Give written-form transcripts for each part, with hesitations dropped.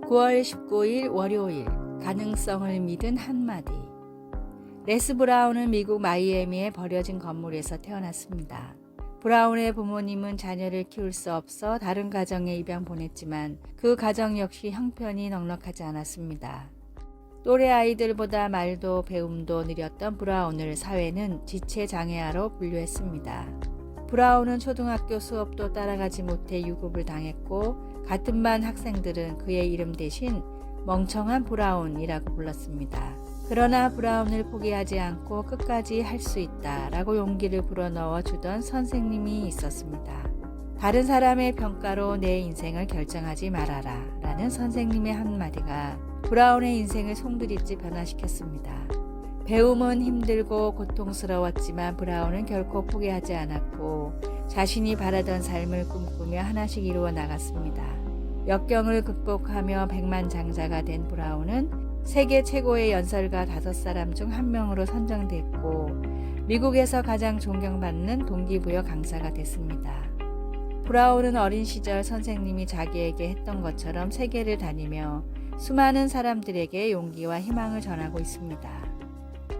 9월 19일 월요일 가능성을 믿은 한마디. 레스 브라운은 미국 마이애미의 버려진 건물에서 태어났습니다. 브라운의 부모님은 자녀를 키울 수 없어 다른 가정에 입양 보냈지만 그 가정 역시 형편이 넉넉하지 않았습니다. 또래 아이들보다 말도 배움도 느렸던 브라운을 사회는 지체장애아로 분류했습니다. 브라운은 초등학교 수업도 따라가지 못해 유급을 당했고 같은 반 학생들은 그의 이름 대신 멍청한 브라운이라고 불렀습니다. 그러나 브라운을 포기하지 않고 끝까지 할 수 있다라고 용기를 불어넣어 주던 선생님이 있었습니다. 다른 사람의 평가로 내 인생을 결정하지 말아라 라는 선생님의 한마디가 브라운의 인생을 송두리째 변화시켰습니다. 배움은 힘들고 고통스러웠지만 브라운은 결코 포기하지 않았고 자신이 바라던 삶을 꿈꾸며 하나씩 이루어 나갔습니다. 역경을 극복하며 백만장자가 된 브라운은 세계 최고의 연설가 5사람 중 한 명으로 선정됐고 미국에서 가장 존경받는 동기부여 강사가 됐습니다. 브라운은 어린 시절 선생님이 자기에게 했던 것처럼 세계를 다니며 수많은 사람들에게 용기와 희망을 전하고 있습니다.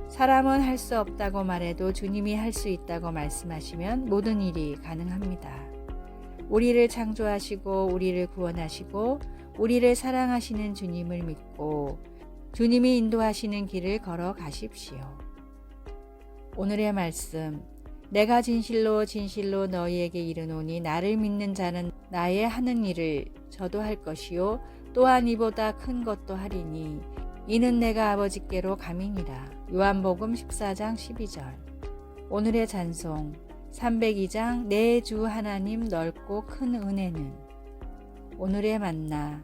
사람은 할 수 없다고 말해도 주님이 할 수 있다고 말씀하시면 모든 일이 가능합니다. 우리를 창조하시고 우리를 구원하시고 우리를 사랑하시는 주님을 믿고 주님이 인도하시는 길을 걸어가십시오. 오늘의 말씀. 내가 진실로 진실로 너희에게 이르노니 나를 믿는 자는 나의 하는 일을 저도 할 것이요 또한 이보다 큰 것도 하리니 이는 내가 아버지께로 감이니라. 요한복음 14장 12절. 오늘의 찬송 302장 내 주 하나님 넓고 큰 은혜는. 오늘의 만나.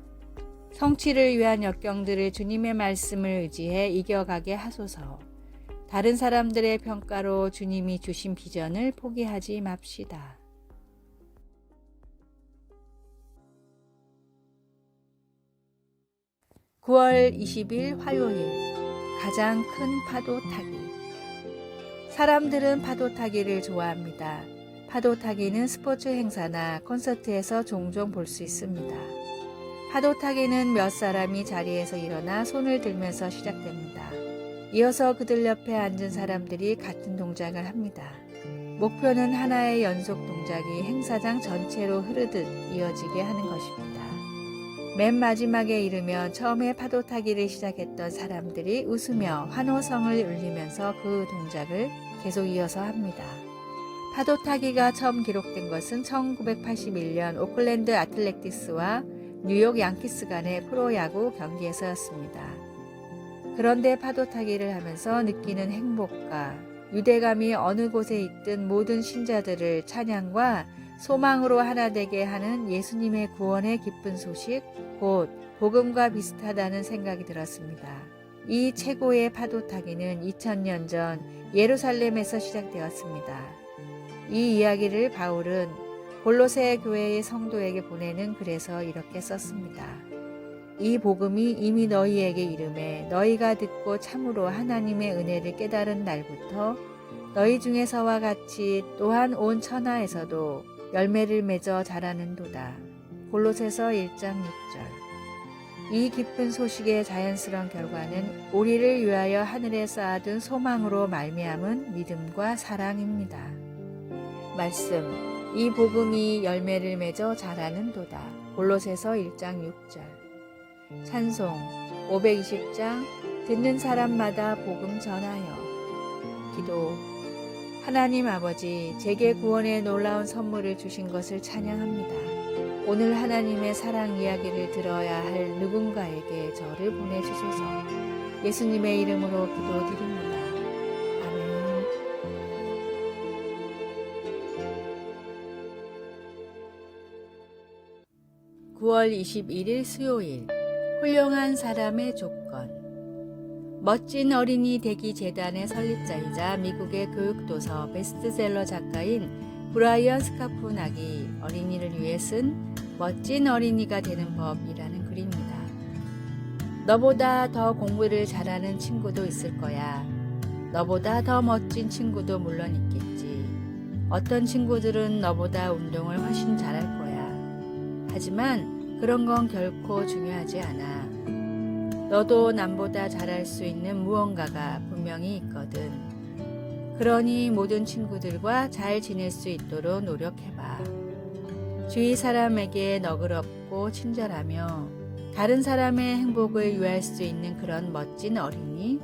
성취를 위한 역경들을 주님의 말씀을 의지해 이겨가게 하소서. 다른 사람들의 평가로 주님이 주신 비전을 포기하지 맙시다. (9월 20일) 화요일. 가장 큰 파도 타기. 사람들은 파도 타기를 좋아합니다. 파도 타기는 스포츠 행사나 콘서트에서 종종 볼 수 있습니다. 파도 타기는 몇 사람이 자리에서 일어나 손을 들면서 시작됩니다. 이어서 그들 옆에 앉은 사람들이 같은 동작을 합니다. 목표는 하나의 연속 동작이 행사장 전체로 흐르듯 이어지게 하는 것입니다. 맨 마지막에 이르면 처음에 파도 타기를 시작했던 사람들이 웃으며 환호성을 울리면서 그 동작을 계속 이어서 합니다. 파도 타기가 처음 기록된 것은 1981년 오클랜드 아틀레틱스와 뉴욕 양키스 간의 프로야구 경기에서였습니다. 그런데 파도 타기를 하면서 느끼는 행복과 유대감이 어느 곳에 있든 모든 신자들을 찬양과 소망으로 하나 되게 하는 예수님의 구원의 기쁜 소식, 곧 복음과 비슷하다는 생각이 들었습니다. 이 최고의 파도 타기는 2000년 전 예루살렘에서 시작되었습니다. 이 이야기를 바울은 골로새 교회의 성도에게 보내는 글에서 이렇게 썼습니다. 이 복음이 이미 너희에게 이르매 너희가 듣고 참으로 하나님의 은혜를 깨달은 날부터 너희 중에서와 같이 또한 온 천하에서도 열매를 맺어 자라는도다. 골로새서 1장 6절. 이 기쁜 소식의 자연스러운 결과는 우리를 위하여 하늘에 쌓아둔 소망으로 말미암은 믿음과 사랑입니다. 말씀. 이 복음이 열매를 맺어 자라는도다. 골로새서 1장 6절. 찬송 520장 듣는 사람마다 복음 전하여. 기도. 하나님 아버지, 제게 구원의 놀라운 선물을 주신 것을 찬양합니다. 오늘 하나님의 사랑 이야기를 들어야 할 누군가에게 저를 보내주소서. 예수님의 이름으로 기도드립니다. 아멘. (9월 21일) 수요일. 훌륭한 사람의 조건. 멋진 어린이 되기 재단의 설립자이자 미국의 교육도서 베스트셀러 작가인 브라이언 스카포낙이 어린이를 위해 쓴 멋진 어린이가 되는 법이라는 글입니다. 너보다 더 공부를 잘하는 친구도 있을 거야. 너보다 더 멋진 친구도 물론 있겠지. 어떤 친구들은 너보다 운동을 훨씬 잘할 거야. 하지만 그런 건 결코 중요하지 않아. 너도 남보다 잘할 수 있는 무언가가 분명히 있거든. 그러니 모든 친구들과 잘 지낼 수 있도록 노력해봐. 주위 사람에게 너그럽고 친절하며 다른 사람의 행복을 위할 수 있는 그런 멋진 어린이,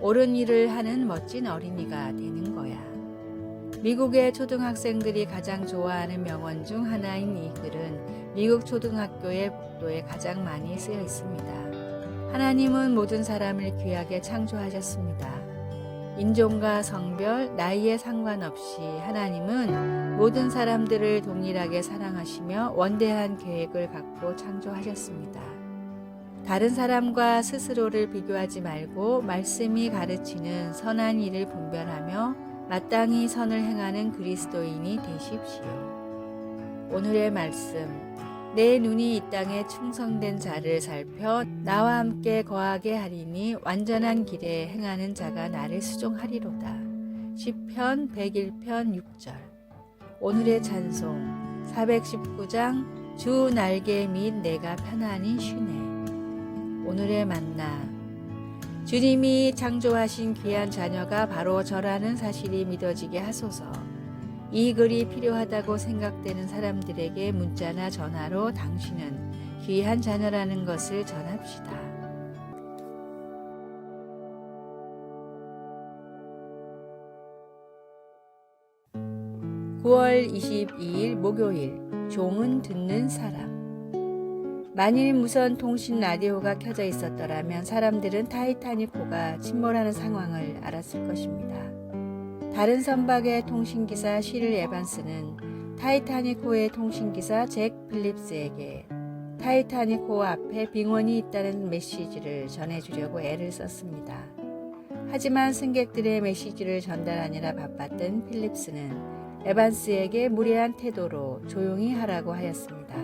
옳은 일을 하는 멋진 어린이가 되는 거야. 미국의 초등학생들이 가장 좋아하는 명언 중 하나인 이 글은 미국 초등학교의 복도에 가장 많이 쓰여 있습니다. 하나님은 모든 사람을 귀하게 창조하셨습니다. 인종과 성별, 나이에 상관없이 하나님은 모든 사람들을 동일하게 사랑하시며 원대한 계획을 갖고 창조하셨습니다. 다른 사람과 스스로를 비교하지 말고 말씀이 가르치는 선한 일을 분별하며 마땅히 선을 행하는 그리스도인이 되십시오. 오늘의 말씀. 내 눈이 이 땅에 충성된 자를 살펴 나와 함께 거하게 하리니 완전한 길에 행하는 자가 나를 수종하리로다. 시편 101편 6절. 오늘의 찬송 419장 주 날개 및 내가 편안히 쉬네. 오늘의 만나. 주님이 창조하신 귀한 자녀가 바로 저라는 사실이 믿어지게 하소서. 이 글이 필요하다고 생각되는 사람들에게 문자나 전화로 당신은 귀한 자녀라는 것을 전합시다. (9월 22일) 목요일. 종은 듣는 사람. 만일 무선 통신 라디오가 켜져 있었더라면 사람들은 타이타닉호가 침몰하는 상황을 알았을 것입니다. 다른 선박의 통신기사 시를 에반스는 타이타닉호의 통신기사 잭 필립스에게 타이타닉호 앞에 빙원이 있다는 메시지를 전해주려고 애를 썼습니다. 하지만 승객들의 메시지를 전달하느라 바빴던 필립스는 에반스에게 무례한 태도로 조용히 하라고 하였습니다.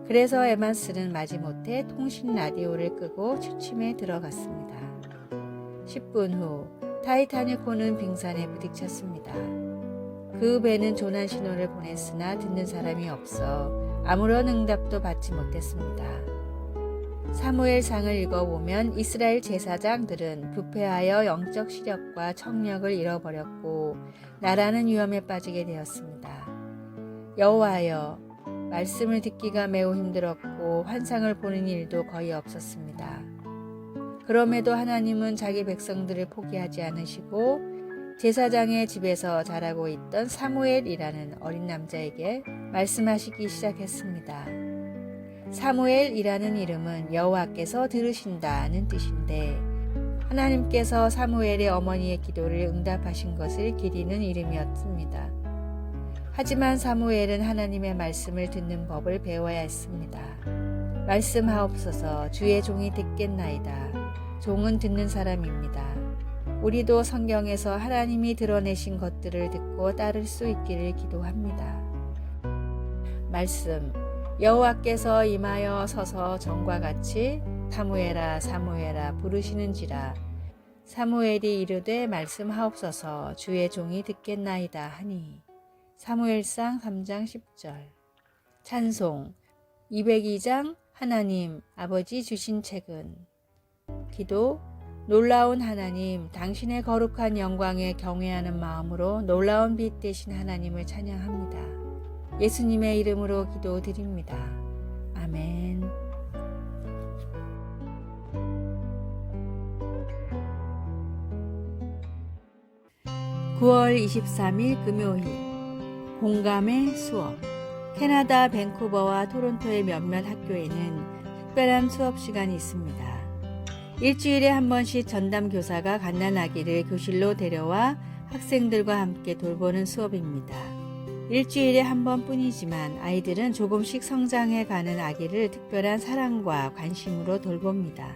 그래서 에반스는 마지못해 통신 라디오를 끄고 취침에 들어갔습니다. 10분 후 타이타닉호는 빙산에 부딪혔습니다. 그 배는 조난 신호를 보냈으나 듣는 사람이 없어 아무런 응답도 받지 못했습니다. 사무엘상을 읽어보면 이스라엘 제사장들은 부패하여 영적 시력과 청력을 잃어버렸고 나라는 위험에 빠지게 되었습니다. 여호와여, 말씀을 듣기가 매우 힘들었고 환상을 보는 일도 거의 없었습니다. 그럼에도 하나님은 자기 백성들을 포기하지 않으시고 제사장의 집에서 자라고 있던 사무엘이라는 어린 남자에게 말씀하시기 시작했습니다. 사무엘이라는 이름은 여호와께서 들으신다는 뜻인데 하나님께서 사무엘의 어머니의 기도를 응답하신 것을 기리는 이름이었습니다. 하지만 사무엘은 하나님의 말씀을 듣는 법을 배워야 했습니다. 말씀하옵소서, 주의 종이 듣겠나이다. 종은 듣는 사람입니다. 우리도 성경에서 하나님이 드러내신 것들을 듣고 따를 수 있기를 기도합니다. 말씀. 여호와께서 임하여 서서 전과 같이 사무엘아 사무엘아 부르시는지라. 사무엘이 이르되 말씀하옵소서, 주의 종이 듣겠나이다 하니. 사무엘상 3장 10절. 찬송 202장 하나님 아버지 주신 책은. 기도. 놀라운 하나님, 당신의 거룩한 영광에 경외하는 마음으로 놀라운 빛 되신 하나님을 찬양합니다. 예수님의 이름으로 기도드립니다. 아멘. (9월 23일) 금요일. 공감의 수업. 캐나다 밴쿠버와 토론토의 몇몇 학교에는 특별한 수업 시간이 있습니다. 일주일에 한 번씩 전담 교사가 갓난아기를 교실로 데려와 학생들과 함께 돌보는 수업입니다. 일주일에 한 번뿐이지만 아이들은 조금씩 성장해가는 아기를 특별한 사랑과 관심으로 돌봅니다.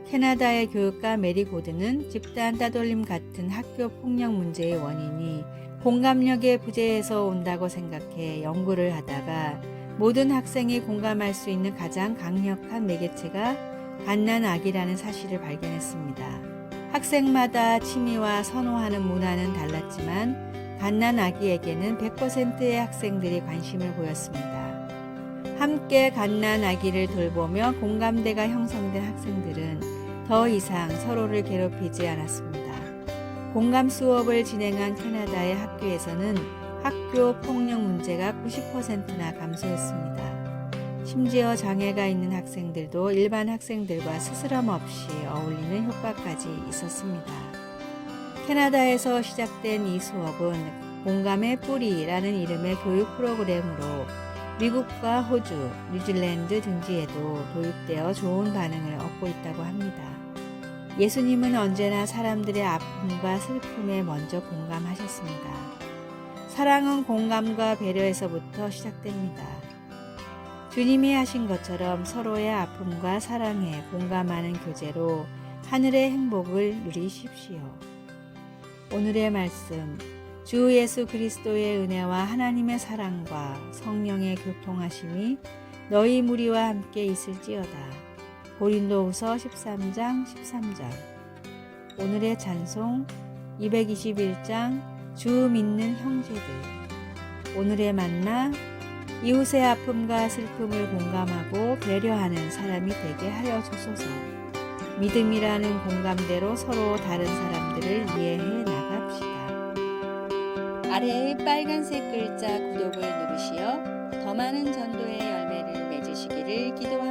캐나다의 교육가 메리 고드는 집단 따돌림 같은 학교 폭력 문제의 원인이 공감력의 부재에서 온다고 생각해 연구를 하다가 모든 학생이 공감할 수 있는 가장 강력한 매개체가 갓난아기라는 사실을 발견했습니다. 학생마다 취미와 선호하는 문화는 달랐지만 갓난아기에게는 100%의 학생들이 관심을 보였습니다. 함께 갓난 아기를 돌보며 공감대가 형성된 학생들은 더 이상 서로를 괴롭히지 않았습니다. 공감 수업을 진행한 캐나다의 학교에서는 학교 폭력 문제가 90%나 감소했습니다. 심지어 장애가 있는 학생들도 일반 학생들과 스스럼 없이 어울리는 효과까지 있었습니다. 캐나다에서 시작된 이 수업은 공감의 뿌리라는 이름의 교육 프로그램으로 미국과 호주, 뉴질랜드 등지에도 도입되어 좋은 반응을 얻고 있다고 합니다. 예수님은 언제나 사람들의 아픔과 슬픔에 먼저 공감하셨습니다. 사랑은 공감과 배려에서부터 시작됩니다. 주님이 하신 것처럼 서로의 아픔과 사랑에 공감하는 교제로 하늘의 행복을 누리십시오. 오늘의 말씀, 주 예수 그리스도의 은혜와 하나님의 사랑과 성령의 교통하심이 너희 무리와 함께 있을지어다. 고린도후서 13장 13절. 오늘의 찬송 221장 주 믿는 형제들. 오늘의 만나 이웃의 아픔과 슬픔을 공감하고 배려하는 사람이 되게 하여 주소서. 믿음이라는 공감대로 서로 다른 사람들을 이해해 나갑시다. 아래의 빨간색 글자 구독을 누르시어 더 많은 전도의 열매를 맺으시기를 기도합니다.